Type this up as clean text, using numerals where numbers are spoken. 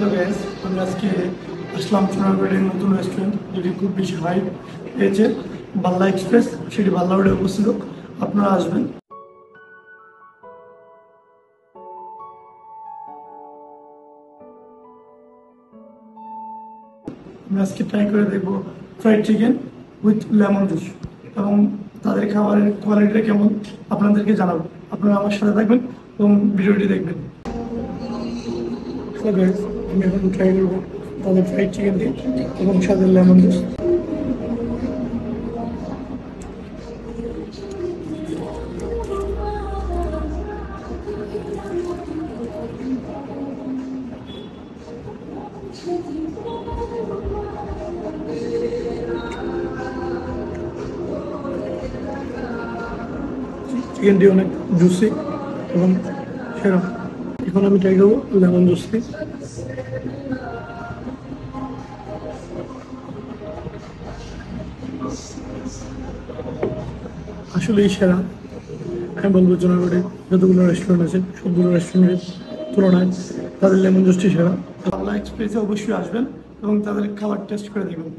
Hello guys, আমি আজকে আসলাম সোনারগাঁওয়ের নতুন রেস্টুরেন্ট যেটি খুব বেশি হাইপ পেয়েছে, বাল্লা এক্সপ্রেস। সেটি বাল্লা রোডে অবস্থিত। আপনারা আসবেন। আমি আজকে ট্রাই করে দেখবো fried chicken with lemon juice, এবং তাদের খাবারের কোয়ালিটিটা কেমন আপনাদেরকে জানাবো। আপনারা আমার সাথে থাকবেন এবং ভিডিওটি দেখবেন। হ্যালো গাইস, আমি এখন ট্রাই করবো তাদের ফ্রাইড চিকেন দিয়ে এবং সাথে লেমন জুস। চিকেনটি অনেক জুসি এবং সেরা। এখন আমি ট্রাই করবো লেমন জুস দিয়ে। আসলেই সেরা। আমি বলবো জোনাগড়ে যতগুলো রেস্টুরেন্ট আছে সবগুলো রেস্টুরেন্টের তুলনায় তাদের লেমন জুসটি সেরা। বাংলা এক্সপ্রেসে অবশ্যই আসবেন এবং তাদের খাবার টেস্ট করে দেখবেন।